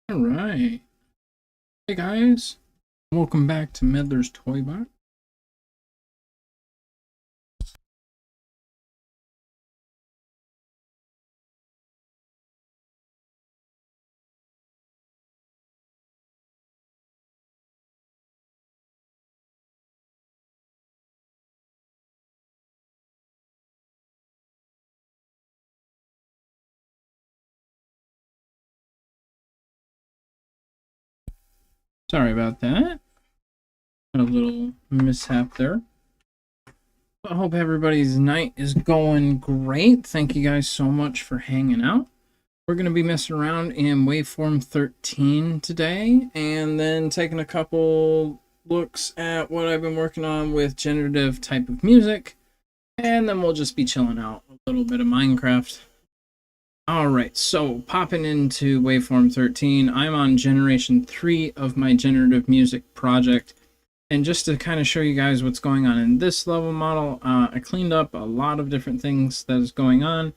All right. Hey guys, welcome back to Medler's Toy Box. Sorry about that. Had a little mishap there. I hope everybody's night is going great. Thank you guys so much for hanging out. We're going to be messing around in Waveform 13 today, and then taking a couple looks at what I've been working on with generative type of music, and then we'll just be chilling out a little bit of Minecraft. Alright, so popping into Waveform 13, I'm on generation 3 of my generative music project. And just to kind of show you guys what's going on in this level model, I cleaned up a lot of different things that is going on.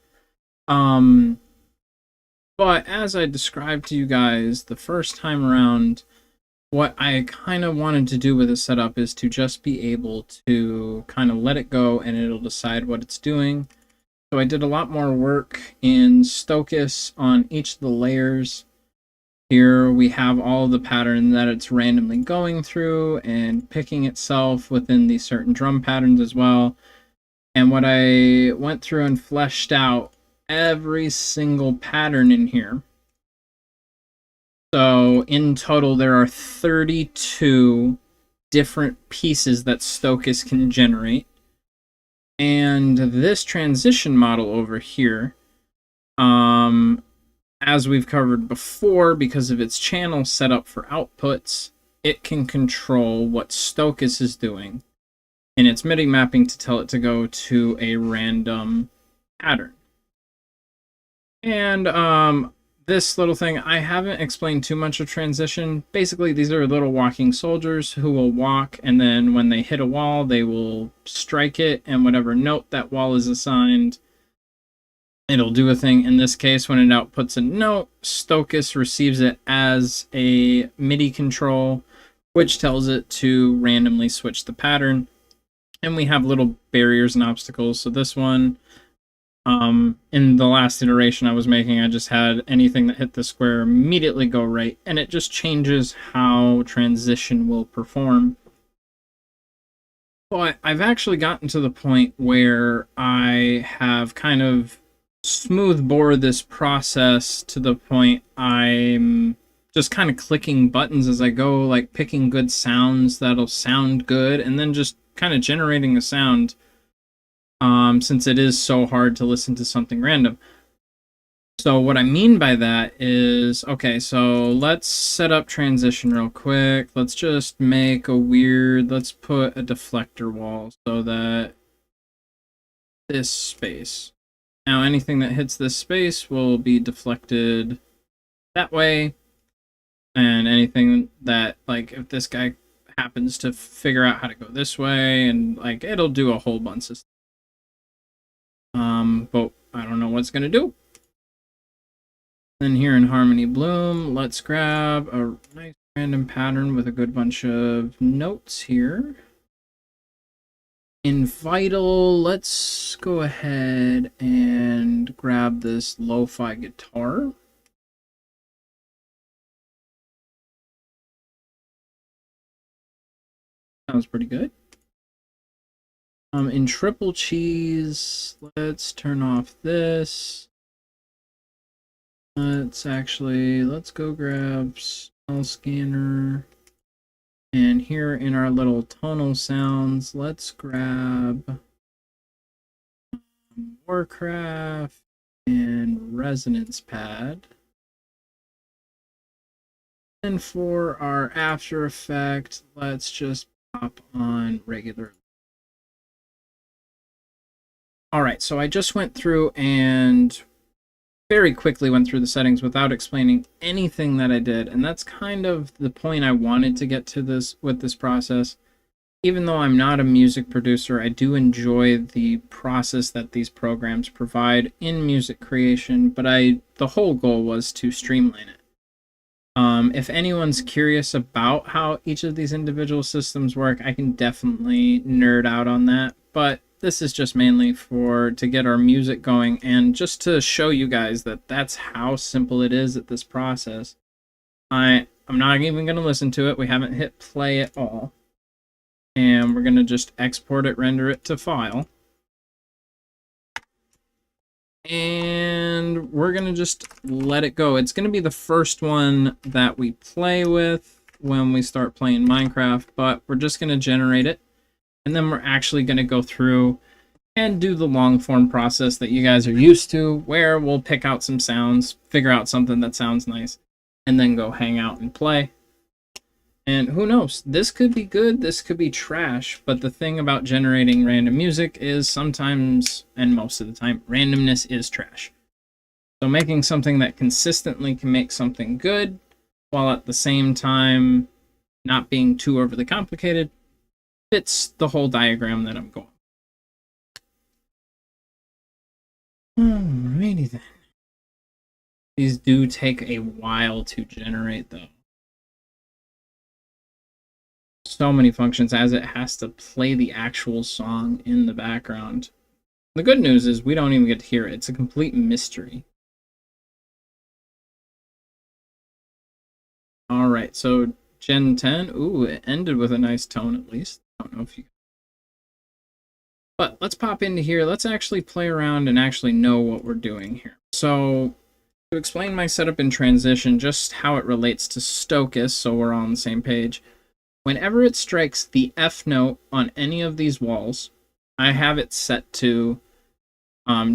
But as I described to you guys the first time around, what I kind of wanted to do with the setup is to just be able to kind of let it go and it'll decide what it's doing. So I did a lot more work in Stochas on each of the layers. Here we have all the pattern that it's randomly going through and picking itself within these certain drum patterns as well. And what I went through and fleshed out every single pattern in here. So in total, there are 32 different pieces that Stochas can generate. And this transition model over here, as we've covered before, because of its channel set up for outputs, it can control what Stochas is doing in its MIDI mapping to tell it to go to a random pattern. And this little thing, I haven't explained too much of transition. Basically, these are little walking soldiers who will walk, and then when they hit a wall, they will strike it, and whatever note that wall is assigned, it'll do a thing. In this case, when it outputs a note, Stochas receives it as a MIDI control, which tells it to randomly switch the pattern. And we have little barriers and obstacles. So this one, in the last iteration I was making, I just had anything that hit the square immediately go right, and it just changes how transition will perform. But I've actually gotten to the point where I have kind of smooth bore this process to the point I'm just kind of clicking buttons as I go, like picking good sounds that'll sound good, and then just kind of generating a sound, since it is so hard to listen to something random. So what I mean by that is, okay, so let's set up transition real quick. Let's just make a weird, let's put a deflector wall so that this space. Now anything that hits this space will be deflected that way. And anything that, like, if this guy happens to figure out how to go this way, and like it'll do a whole bunch of stuff. But I don't know what's gonna do. Then here in Harmony Bloom, let's grab a nice random pattern with a good bunch of notes here. In Vital, let's go ahead and grab this lo-fi guitar. Sounds pretty good. In Triple Cheese, let's turn off this. Let's go grab Smell Scanner. And here in our little tonal sounds, let's grab Warcraft and Resonance Pad. And for our After Effect, let's just pop on regular. Alright, so I just went through and very quickly went through the settings without explaining anything that I did, and that's kind of the point I wanted to get to this with this process. Even though I'm not a music producer, I do enjoy the process that these programs provide in music creation, but the whole goal was to streamline it. If anyone's curious about how each of these individual systems work, I can definitely nerd out on that. But this is just mainly to get our music going and just to show you guys that that's how simple it is at this process. I'm not even going to listen to it. We haven't hit play at all. And we're going to just export it, render it to file. And we're going to just let it go. It's going to be the first one that we play with when we start playing Minecraft, but we're just going to generate it. And then we're actually going to go through and do the long form process that you guys are used to, where we'll pick out some sounds, figure out something that sounds nice, and then go hang out and play. And who knows, this could be good, this could be trash, but the thing about generating random music is sometimes, and most of the time, randomness is trash. So making something that consistently can make something good, while at the same time not being too overly complicated, fits the whole diagram that I'm going. Alrighty then. These do take a while to generate though. So many functions as it has to play the actual song in the background. The good news is we don't even get to hear it. It's a complete mystery. Alright, so Gen 10. Ooh, it ended with a nice tone at least. I don't know if you... But let's pop into here. Let's actually play around and actually know what we're doing here. So to explain my setup in transition, just how it relates to Stochas, so we're all on the same page. Whenever it strikes the F note on any of these walls, I have it set to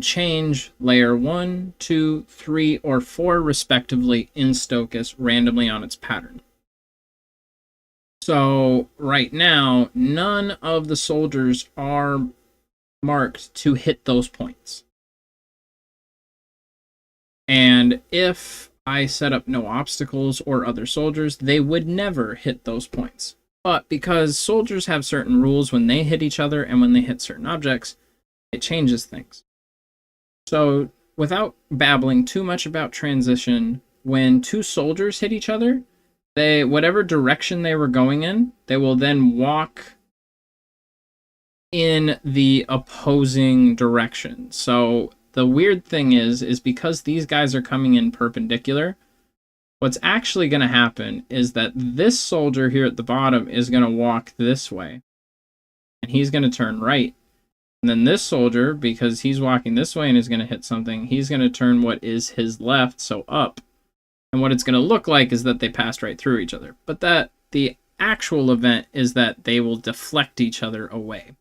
change layer 1, 2, 3, or 4 respectively in Stochas randomly on its pattern. So right now, none of the soldiers are marked to hit those points. And if I set up no obstacles or other soldiers, they would never hit those points. But because soldiers have certain rules when they hit each other and when they hit certain objects, it changes things. So without babbling too much about transition, when two soldiers hit each other, whatever direction they were going in, they will then walk in the opposing direction. So the weird thing is because these guys are coming in perpendicular, what's actually going to happen is that this soldier here at the bottom is going to walk this way. And he's going to turn right. And then this soldier, because he's walking this way and is going to hit something, he's going to turn what is his left, so up. And what it's going to look like is that they passed right through each other. But that the actual event is that they will deflect each other away.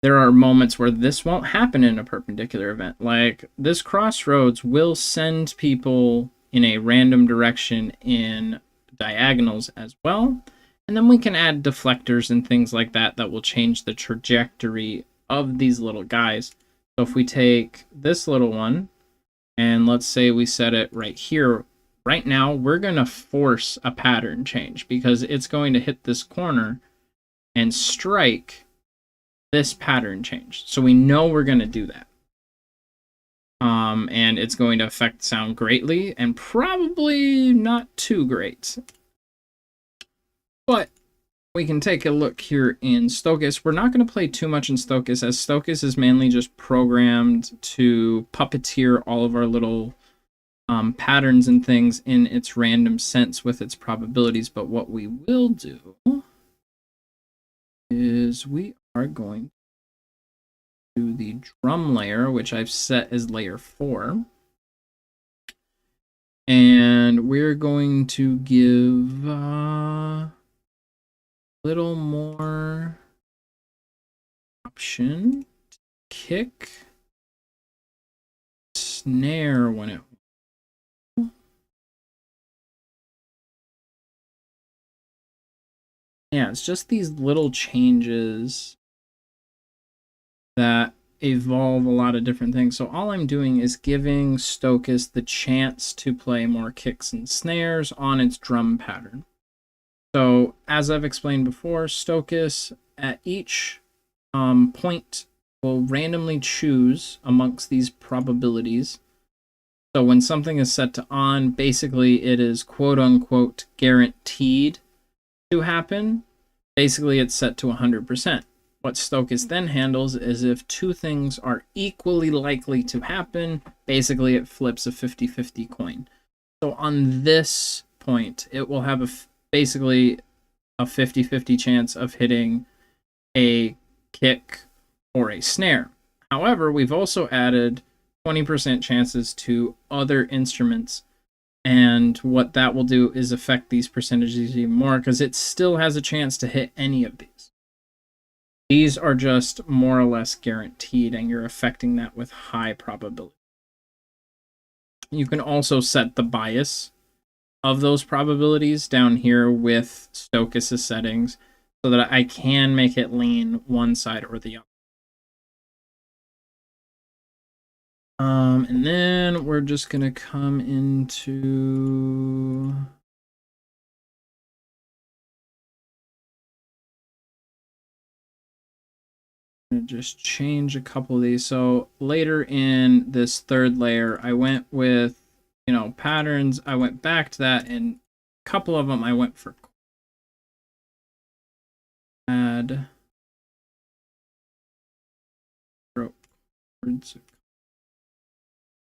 There are moments where this won't happen in a perpendicular event. Like this crossroads will send people in a random direction in diagonals as well. And then we can add deflectors and things like that that will change the trajectory of these little guys. So if we take this little one and let's say we set it right here, right now we're going to force a pattern change because it's going to hit this corner and strike this pattern change. So we know we're going to do that. And it's going to affect sound greatly and probably not too great. But we can take a look here in Stochas. We're not going to play too much in Stochas, as Stochas is mainly just programmed to puppeteer all of our little patterns and things in its random sense with its probabilities. But what we will do is we are going to the drum layer, which I've set as layer 4. And we're going to give a little more option to kick, snare when it... Yeah, it's just these little changes that evolve a lot of different things. So all I'm doing is giving Stochas the chance to play more kicks and snares on its drum pattern. So as I've explained before, Stochas at each point will randomly choose amongst these probabilities So when something is set to on, basically it is quote unquote guaranteed to happen. Basically it's set to 100%. What Stochastic then handles is if two things are equally likely to happen, basically it flips a 50-50 coin. So on this point, it will have basically a 50-50 chance of hitting a kick or a snare. However, we've also added 20% chances to other instruments, and what that will do is affect these percentages even more because it still has a chance to hit any of these. These are just more or less guaranteed, and you're affecting that with high probability. You can also set the bias of those probabilities down here with Stochastic settings so that I can make it lean one side or the other. And then we're just going to come into... just change a couple of these. So later in this third layer, I went with, patterns. I went back to that, and a couple of them I went for add chords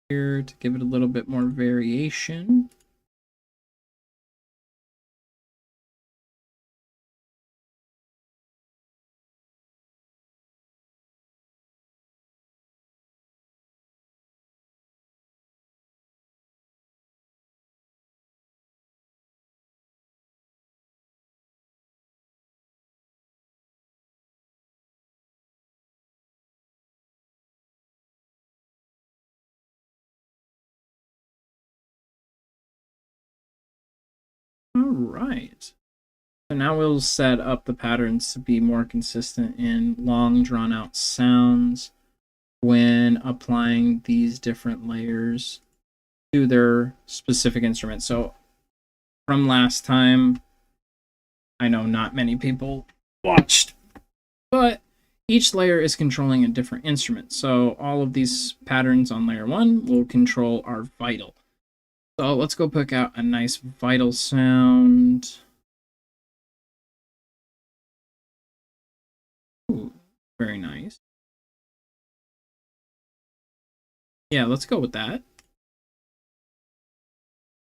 here to give it a little bit more variation. All right. So now we'll set up the patterns to be more consistent in long drawn out sounds when applying these different layers to their specific instrument. So from last time, I know not many people watched, but each layer is controlling a different instrument. So all of these patterns on layer 1 will control our vital. So let's go pick out a nice vital sound. Ooh, very nice. Yeah, let's go with that.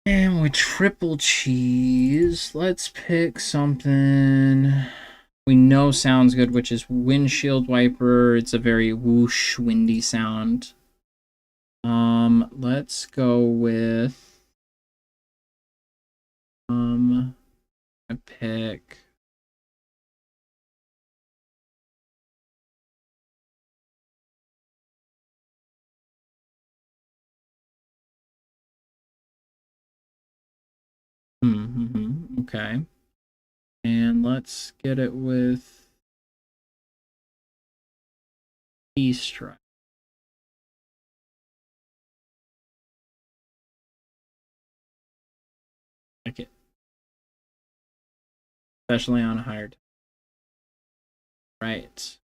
And we triple cheese. Let's pick something we know sounds good, which is windshield wiper. It's a very whoosh, windy sound. Let's go with I pick okay. And let's get it with E-strike. Like it. Especially on a higher tone. Right.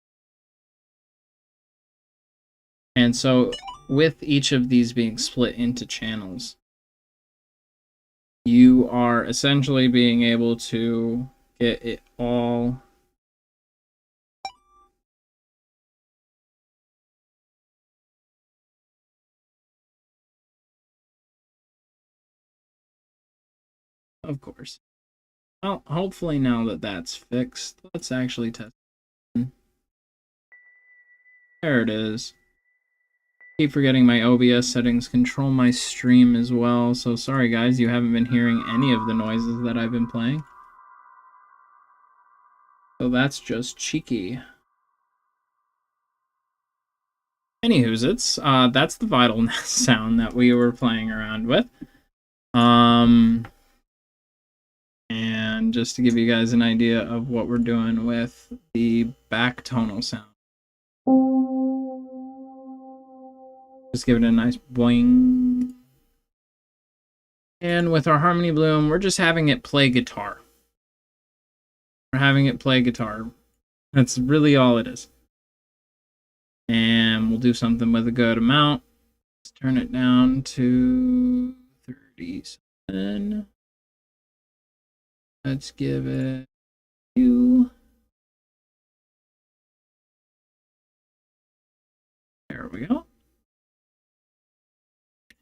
And so with each of these being split into channels, you are essentially being able to get it all of course. Well, hopefully now that that's fixed, let's actually test. There it is. Keep forgetting my OBS settings control my stream as well, so sorry guys, you haven't been hearing any of the noises that I've been playing. So that's just cheeky. Anywho's, that's the vital sound that we were playing around with. And just to give you guys an idea of what we're doing with the back tonal sound. Just give it a nice boing. And with our harmony bloom, we're just having it play guitar. We're having it play guitar. That's really all it is. And we'll do something with a good amount. Let's turn it down to 37. Let's give it 2. There we go.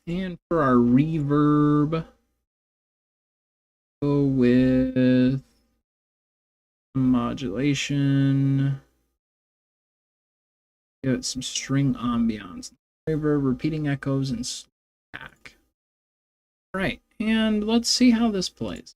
And for our reverb, go with modulation. Give it some string ambiance. Reverb, repeating echoes, and stack. All right, and let's see how this plays.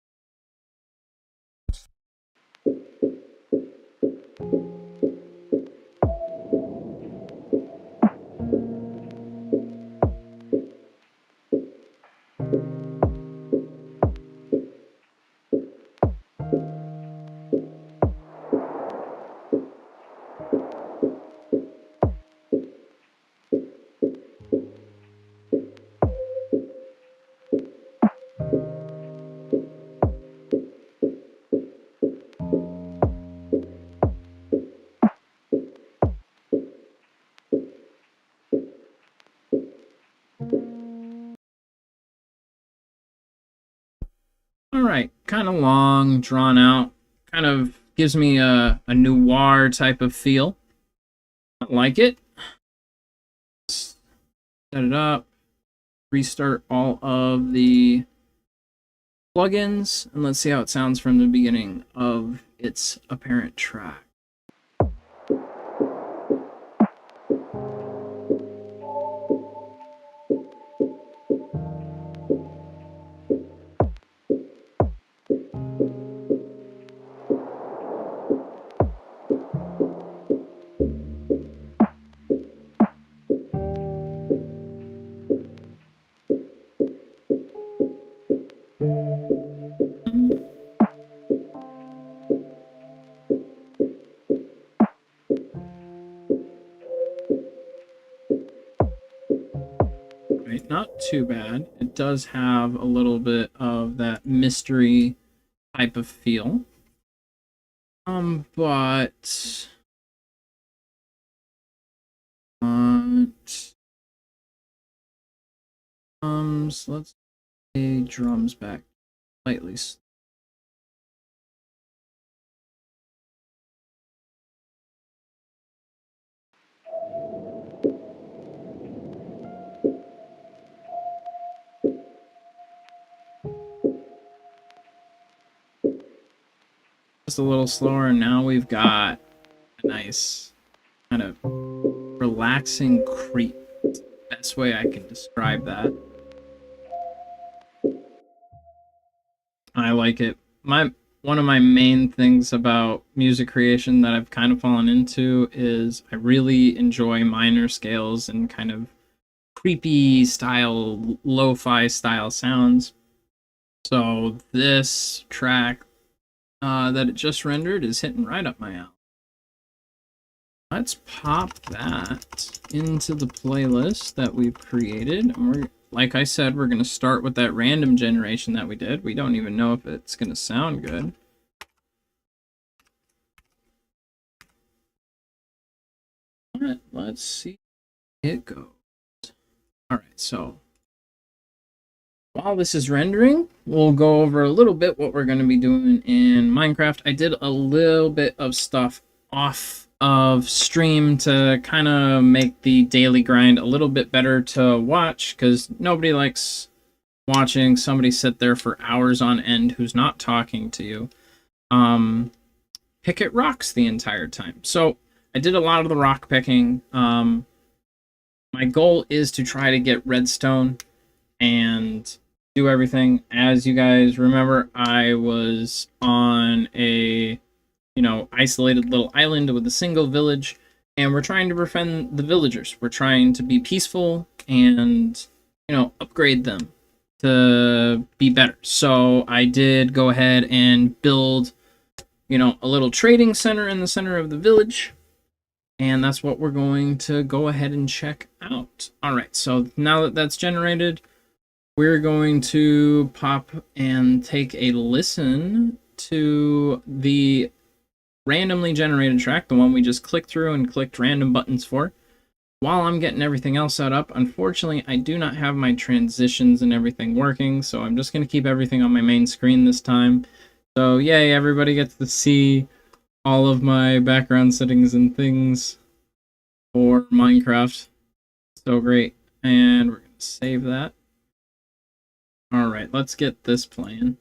All right, kind of long, drawn out, kind of gives me a noir type of feel. I like it. Set it up, restart all of the plugins, and let's see how it sounds from the beginning of its apparent track. Right, not too bad. It does have a little bit of that mystery type of feel. But let's play drums back slightly. Just a little slower, and now we've got a nice kind of relaxing creep. Best way I can describe that. I like it. One of my main things about music creation that I've kind of fallen into is I really enjoy minor scales and kind of creepy style, lo-fi style sounds. So this track that it just rendered is hitting right up my alley. Let's pop that into the playlist that we've created. And we're, like I said, we're going to start with that random generation that we did. We don't even know if it's going to sound good. Let's see how it goes. All right, so while this is rendering, we'll go over a little bit what we're going to be doing in Minecraft. I did a little bit of stuff off of stream to kind of make the daily grind a little bit better to watch, because nobody likes watching somebody sit there for hours on end who's not talking to you. Pick at rocks the entire time. So I did a lot of the rock picking. My goal is to try to get redstone and do everything. As you guys remember, I was on a, isolated little island with a single village, and we're trying to befriend the villagers. We're trying to be peaceful and, upgrade them to be better. So I did go ahead and build, a little trading center in the center of the village. And that's what we're going to go ahead and check out. All right, so now that that's generated, we're going to pop and take a listen to the randomly generated track, the one we just clicked through and clicked random buttons for. while I'm getting everything else set up, unfortunately, I do not have my transitions and everything working, so I'm just going to keep everything on my main screen this time. So, yay, everybody gets to see all of my background settings and things for Minecraft. So great. And we're going to save that. Alright, let's get this playing.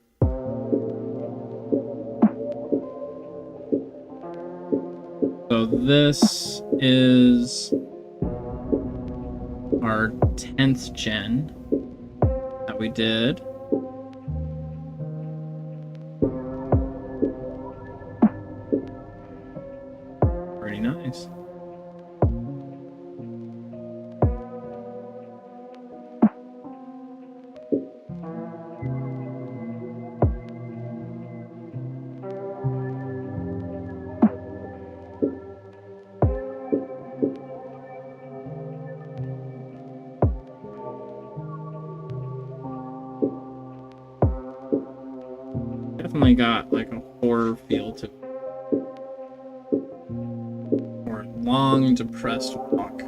So this is our 10th gen that we did. Pretty nice. Definitely got like a horror feel to it. Or long, depressed walk.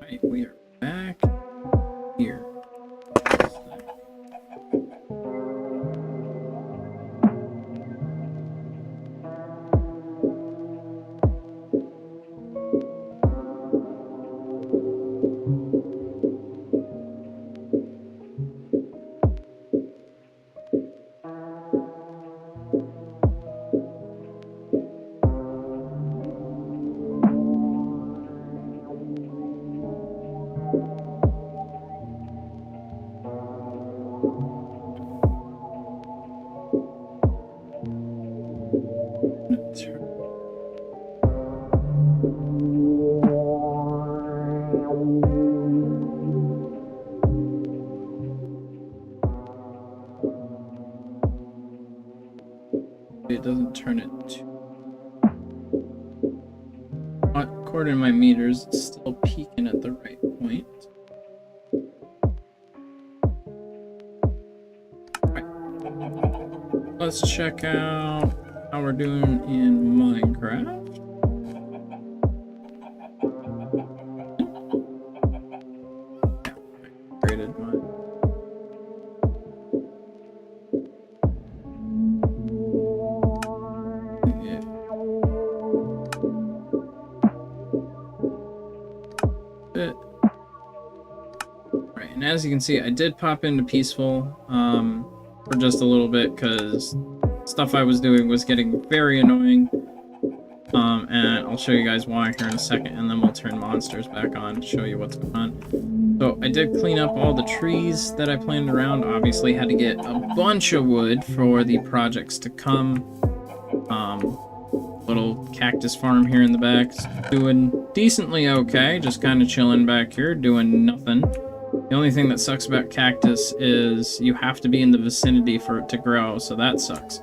Right, we are back here. It doesn't turn it to... According to my meters, it's still peaking at the right point. Right. Let's check out how we're doing in Minecraft. Yeah, I created mine. Right, and as you can see, I did pop into peaceful for just a little bit because stuff I was doing was getting very annoying. And I'll show you guys why here in a second, and then we'll turn monsters back on to show you what's going on. So I did clean up all the trees that I planted around. Obviously had to get a bunch of wood for the projects to come. Little cactus farm here in the back, doing decently okay, just kind of chilling back here, doing nothing. The only thing that sucks about cactus is you have to be in the vicinity for it to grow, so that sucks.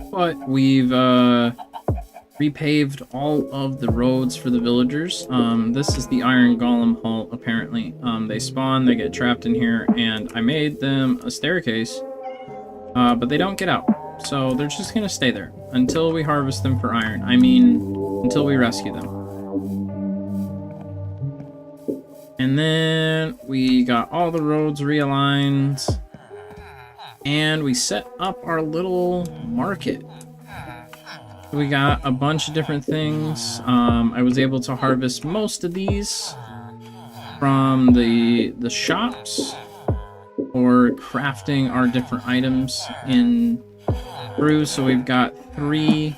But we've repaved all of the roads for the villagers. This is the Iron Golem Hall, apparently. They spawn, they get trapped in here, and I made them a staircase, but they don't get out. So they're just gonna stay there until we harvest them for iron. I mean, until we rescue them. And then we got all the roads realigned. And we set up our little market. We got a bunch of different things. I was able to harvest most of these from the shops for crafting our different items in brew. So we've got 3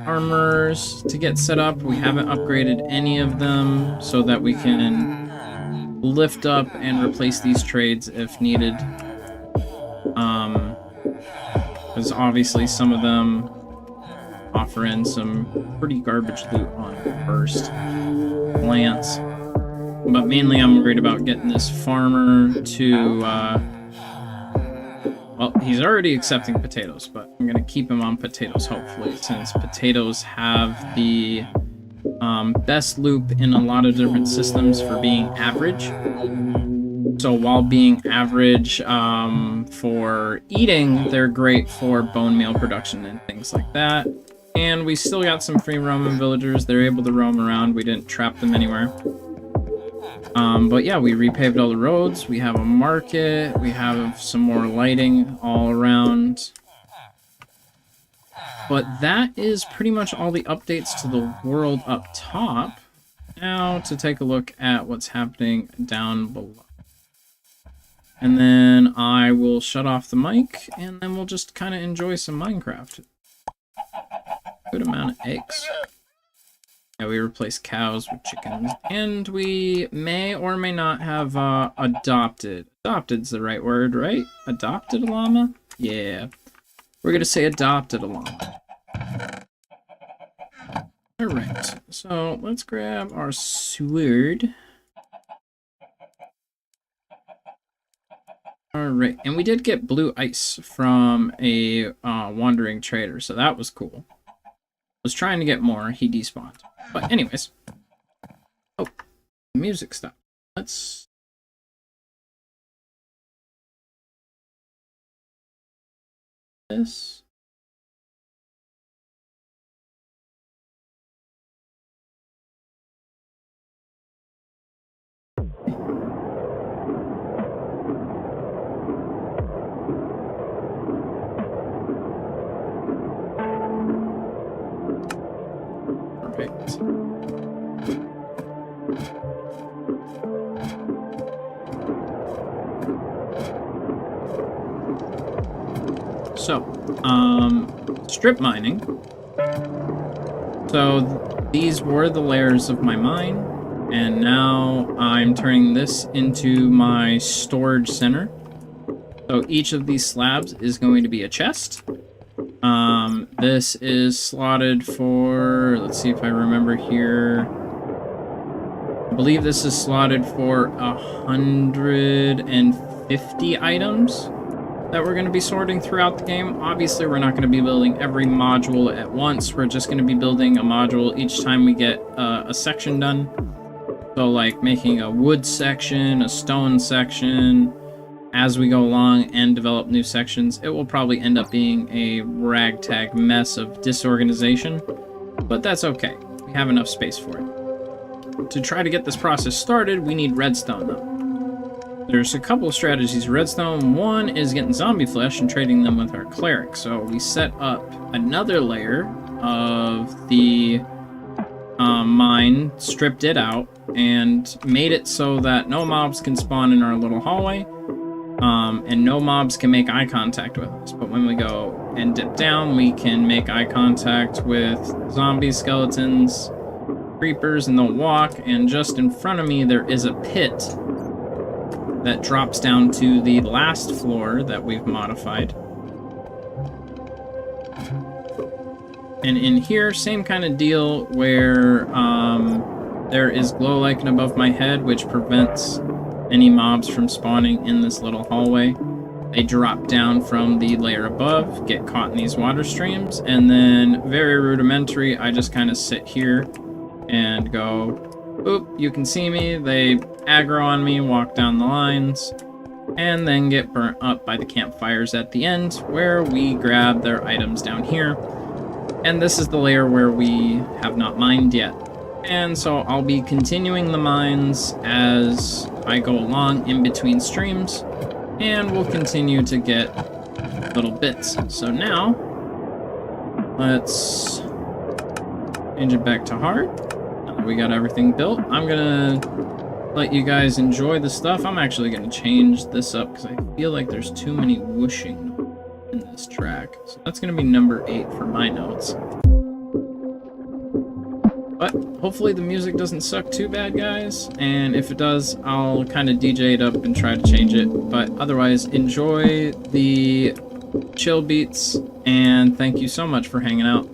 armors to get set up. We haven't upgraded any of them so that we can lift up and replace these trades if needed. Because obviously some of them offer in some pretty garbage loot on first glance. But mainly I'm worried about getting this farmer to Well, he's already accepting potatoes, but I'm going to keep him on potatoes, hopefully, since potatoes have the best loop in a lot of different systems for being average. So while being average for eating, they're great for bone meal production and things like that. And we still got some free roaming villagers. They're able to roam around. We didn't trap them anywhere. But yeah, we repaved all the roads. We have a market. We have some more lighting all around. But that is pretty much all the updates to the world up top. Now to take a look at what's happening down below. And then I will shut off the mic, and then we'll just kind of enjoy some Minecraft. Good amount of eggs. Yeah, we replace cows with chickens, and we may or may not have adopted. Adopted's the right word, right? Adopted a llama? Yeah. We're gonna say adopted a llama. Alright, so let's grab our sword. Alright, and we did get blue ice from a wandering trader, so that was cool. Was trying to get more, he despawned. But anyways. Oh, music stopped. Let's... this. Perfect. So, strip mining. So these were the layers of my mine, and now I'm turning this into my storage center. So each of these slabs is going to be a chest. This is slotted for, let's see if I remember here. I believe this is slotted for 150 items that we're going to be sorting throughout the game. Obviously, we're not going to be building every module at once. We're just going to be building a module each time we get a section done. So like making a wood section, a stone section, as we go along and develop new sections. It will probably end up being a ragtag mess of disorganization, but that's okay. We have enough space for it. To try to get this process started, we need redstone though. There's a couple of strategies for redstone. One is getting zombie flesh and trading them with our cleric. So we set up another layer of the mine, stripped it out, and made it so that no mobs can spawn in our little hallway. And no mobs can make eye contact with us. But when we go and dip down, we can make eye contact with zombies, skeletons, creepers, and they'll walk. And just in front of me, there is a pit that drops down to the last floor that we've modified. And in here, same kind of deal where there is glow lichen above my head, which prevents any mobs from spawning in this little hallway. They drop down from the layer above, get caught in these water streams, and then very rudimentary, I just kind of sit here and go, oop, you can see me, they aggro on me, walk down the lines, and then get burnt up by the campfires at the end, where we grab their items down here. And this is the layer where we have not mined yet. And so I'll be continuing the mines as I go along in between streams, and we'll continue to get little bits. So now, let's change it back to hard. Now that we got everything built, I'm gonna let you guys enjoy the stuff. I'm actually gonna change this up because I feel like there's too many whooshing in this track. So that's gonna be number 8 for my notes. But hopefully the music doesn't suck too bad, guys, and if it does, I'll kind of DJ it up and try to change it. But otherwise, enjoy the chill beats, and thank you so much for hanging out.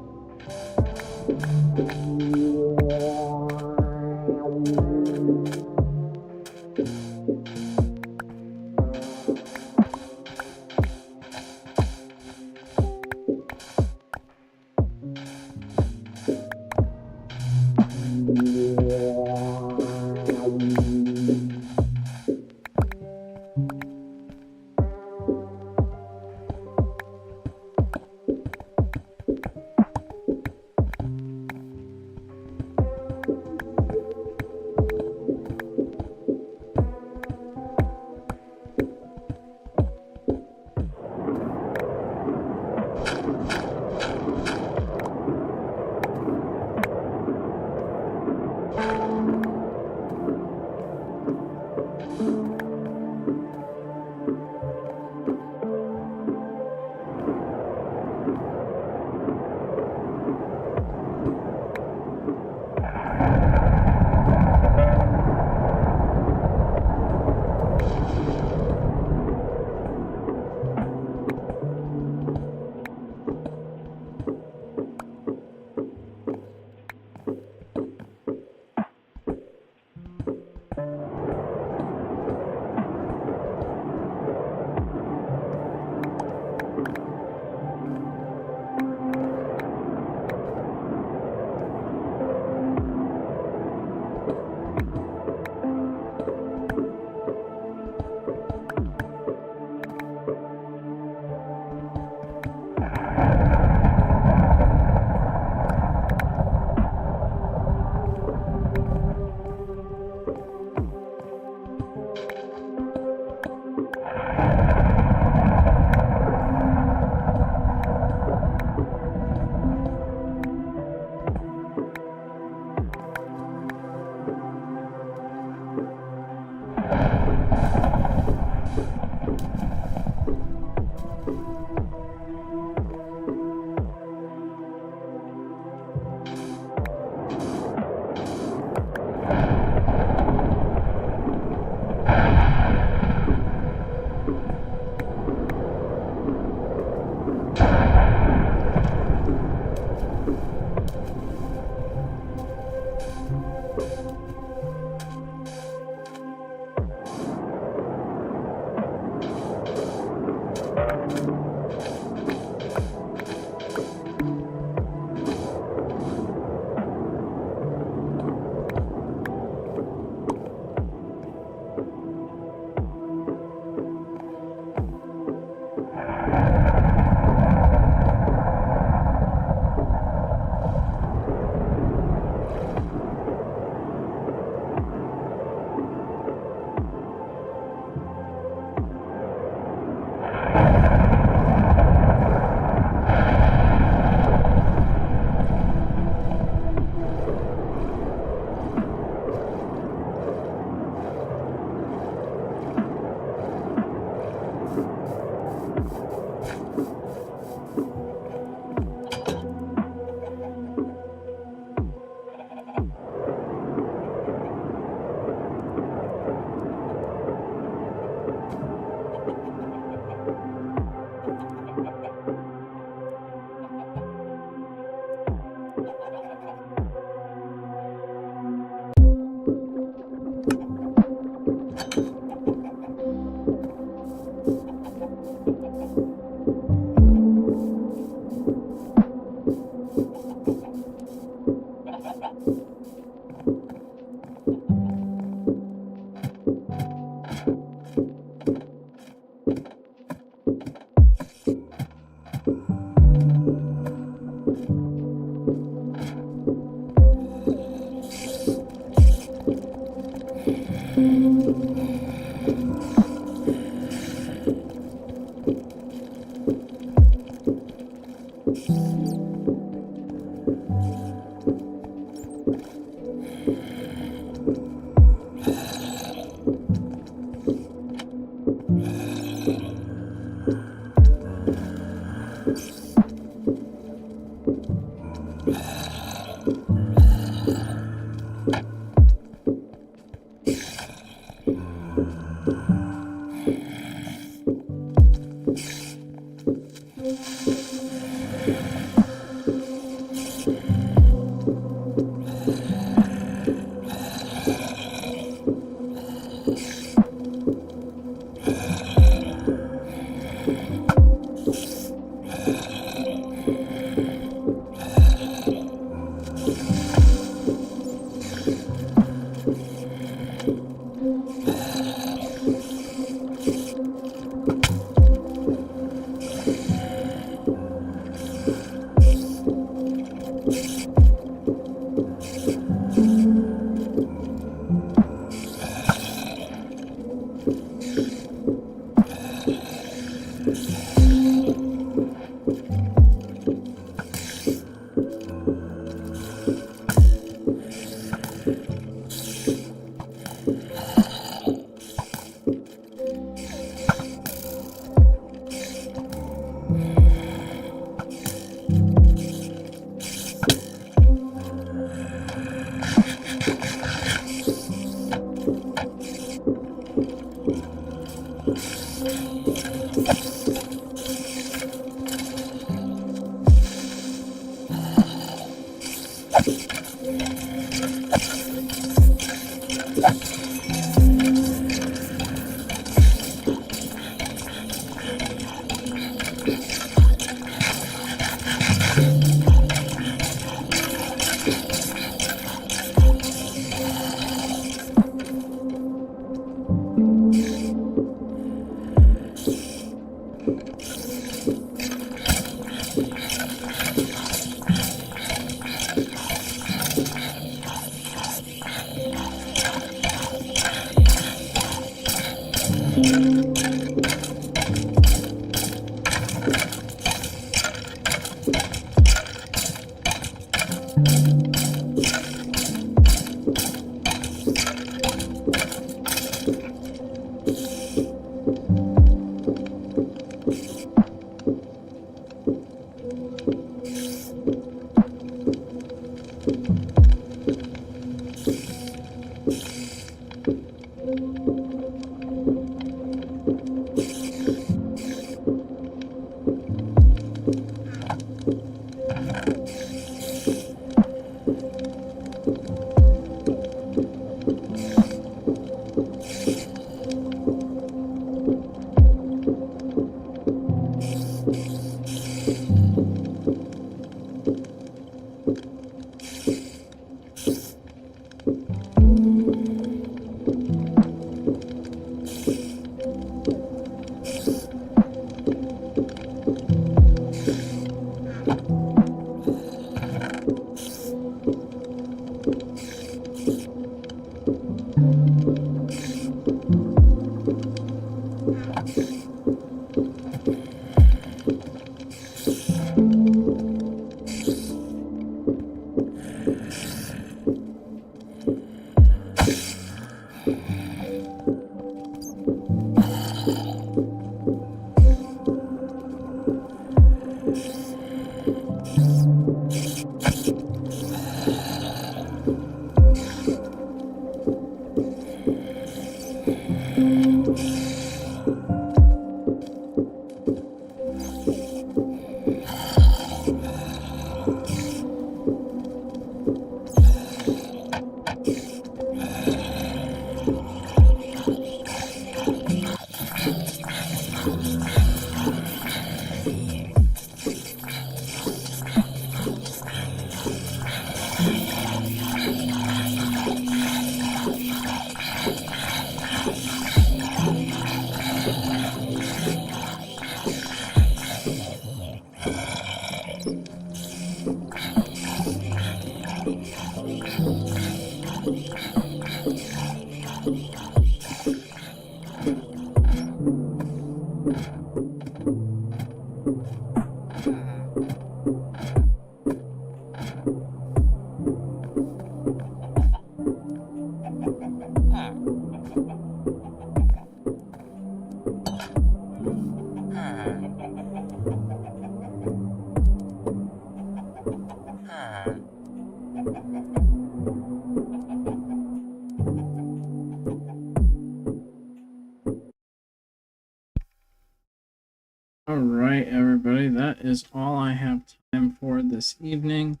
All right, everybody, that is all I have time for this evening.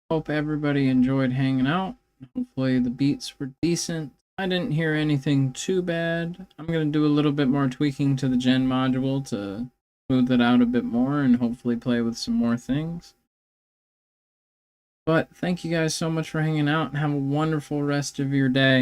Hope everybody enjoyed hanging out. Hopefully the beats were decent. I didn't hear anything too bad. I'm going to do a little bit more tweaking to the gen module to smooth it out a bit more and hopefully play with some more things. But thank you guys so much for hanging out and have a wonderful rest of your day.